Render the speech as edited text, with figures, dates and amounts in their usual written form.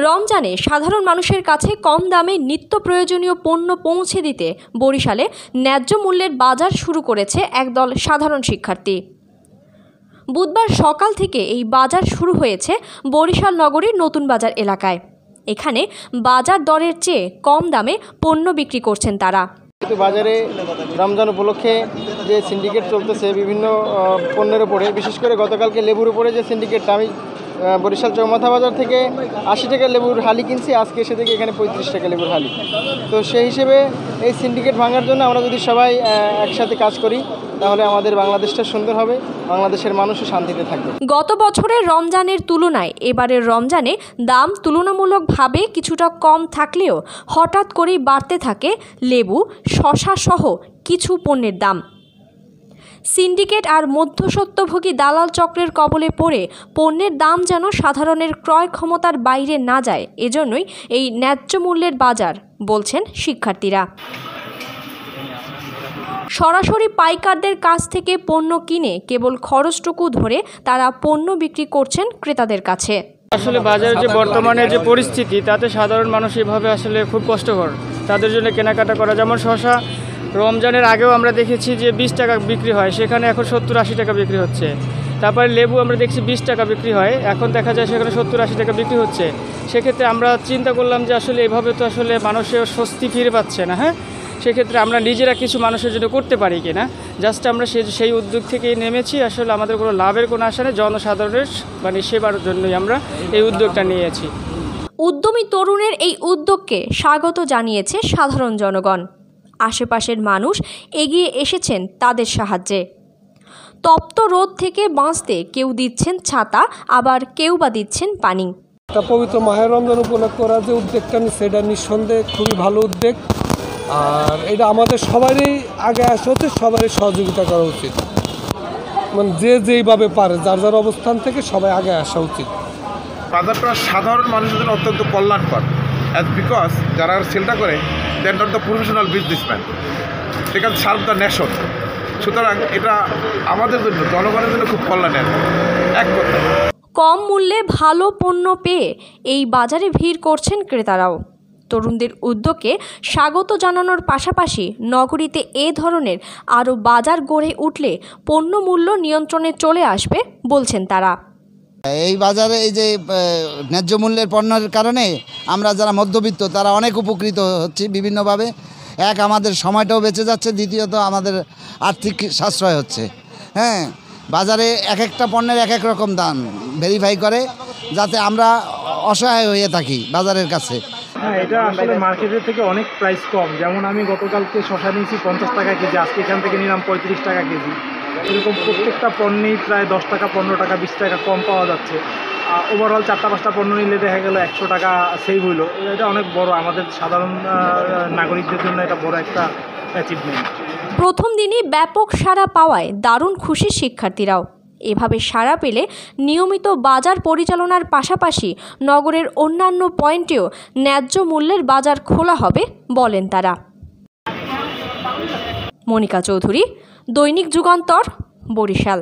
রমজানে সাধারণ মানুষের কাছে কম দামে নিত্য প্রয়োজনীয় পণ্য পৌঁছে দিতে বরিশালে ন্যায্য মূল্যের বাজার শুরু করেছে একদল সাধারণ শিক্ষার্থী। বুধবার সকাল থেকে এই বাজার শুরু হয়েছে বরিশাল নগরীর নতুন বাজার এলাকায়। এখানে বাজার দরের চেয়ে কম দামে পণ্য বিক্রি করছেন তারা। বাজারে রমজান উপলক্ষে যে সিন্ডিকেট চলতেছে বিভিন্ন পণ্যের উপরে, বিশেষ করে গতকালকে লেবুর উপরে যে সিন্ডিকেটটা, আমি বরিশাল চৌমাথা বাজার থেকে 80 টাকা লেবুর হালি কিনছি, আজকে এসে থেকে এখানে 35 টাকা লেবুর হালি। তো সেই হিসেবে এই সিন্ডিকেট ভাঙার জন্য আমরা যদি সবাই একসাথে কাজ করি তাহলে আমাদের বাংলাদেশটা সুন্দর হবে, বাংলাদেশের মানুষও শান্তিতে থাকবে। গত বছরের রমজানের তুলনায় এবারের রমজানে দাম তুলনামূলকভাবে কিছুটা কম থাকলেও হঠাৎ করেই বাড়তে থাকে লেবু, শসা সহ কিছু পণ্যের দাম। সিন্ডিকেট আর মধ্যস্বত্বভোগী দালাল চক্রের কবলে পড়ে পণ্যের দাম যেন সাধারণের ক্রয় ক্ষমতার বাইরে না যায়, এজন্যই এই ন্যায্য মূল্যের বাজার, বলছেন শিক্ষার্থীরা। সরাসরি পাইকারদের কাছ থেকে পণ্য কিনে কেবল খরচটুকু ধরে তারা পণ্য বিক্রি করছেন ক্রেতাদের কাছে। আসলে বাজারের যে বর্তমানে যে পরিস্থিতি, তাতে সাধারণ মানুষ এভাবে আসলে খুব কষ্টকর তাদের জন্য কেনাকাটা করা। যেমন শসা রমজানের আগেও আমরা দেখেছি যে 20 টাকা বিক্রি হয়, সেখানে এখন 70-80 টাকা বিক্রি হচ্ছে। তারপরে লেবু আমরা দেখছি 20 টাকা বিক্রি হয়, এখন দেখা যায় সেখানে 70-80 টাকা বিক্রি হচ্ছে। সেক্ষেত্রে আমরা চিন্তা করলাম যে আসলে এভাবে তো আসলে মানুষের স্বস্তি ফিরে পাচ্ছে না। সেক্ষেত্রে আমরা নিজেরা কিছু মানুষের জন্য করতে পারি কিনা, জাস্ট আমরা সেই উদ্যোগ থেকেই নেমেছি। আসলে আমাদের কোনো লাভের কোনো আশা নেই, জনসাধারণের সেবার জন্যই আমরা এই উদ্যোগটা নিয়েছি। উদ্যমী তরুণের এই উদ্যোগকে স্বাগত জানিয়েছে সাধারণ জনগণ। আশেপাশের মানুষ এগিয়ে এসেছেন তাদের সাহায্যে। তপ্ত রোদ থেকে বাঁচতে কেউ দিচ্ছেন ছাতা, আবার কেউ বা দিচ্ছেন পানি। পবিত্র মাহে রমজান উপলক্ষে করা যে উদ্যোগটা সেটা নিঃসন্দেহে খুবই ভালো উদ্যোগ, আর এটা আমাদের সবারই আগে আসা উচিত, সবারই সহযোগিতা করা উচিত। মানে যে যেইভাবে পারে যার যার অবস্থান থেকে সবাই আগে আসা উচিত। বাজারটা সাধারণ মানুষের জন্য অত্যন্ত কল্যাণকর, বিকজ যারা সেলটা করে দেন not the professional businessman, they can serve the nation. সুতরাং এটা আমাদের জন্য, জনগণের জন্য খুব কল্যাণের এক কথা। কম মূল্যে ভালো পণ্য পেয়ে এই বাজারে ভিড় করছেন ক্রেতারাও। তরুণদের উদ্যোগকে স্বাগত জানানোর পাশাপাশি নগরীতে এ ধরনের আরও বাজার গড়ে উঠলে পণ্য মূল্য নিয়ন্ত্রণে চলে আসবে বলছেন তারা। এই বাজারে এই যে ন্যায্য মূল্যের পণ্যের কারণে আমরা যারা মধ্যবিত্ত তারা অনেক উপকৃত হচ্ছি বিভিন্নভাবে। এক, আমাদের সময়টাও বেঁচে যাচ্ছে, দ্বিতীয়ত আমাদের আর্থিক সাশ্রয় হচ্ছে। বাজারে এক একটা পণ্যের এক এক রকম দাম ভেরিফাই করে, যাতে আমরা অসহায় হয়ে থাকি বাজারের কাছে। এটা আসলে মার্কেটের থেকে অনেক প্রাইস কম। যেমন আমি গতকালকে শসা নিয়েছি 50 টাকা কেজি, আজকে এখান থেকে নিলাম 35 টাকা কেজি। এরকম প্রত্যেকটা পণ্যেই প্রায় 10 টাকা, 15 টাকা, 20 টাকা কম পাওয়া যাচ্ছে। ওভারঅল 4-5টা পণ্য নিলে দেখা গেল 100 টাকা সেভ হইলো। এটা অনেক বড়, আমাদের সাধারণ নাগরিকদের জন্য এটা বড় একটা অ্যাচিভমেন্ট। প্রথম দিনই ব্যাপক সাড়া পাওয়ায় দারুণ খুশি শিক্ষার্থীরাও। এভাবে সাড়া পেলে নিয়মিত বাজার পরিচালনার পাশাপাশি নগরের অন্যান্য পয়েন্টেও ন্যায্য মূল্যের বাজার খোলা হবে বলেন তারা। মনিকা চৌধুরী, দৈনিক যুগান্তর, বরিশাল।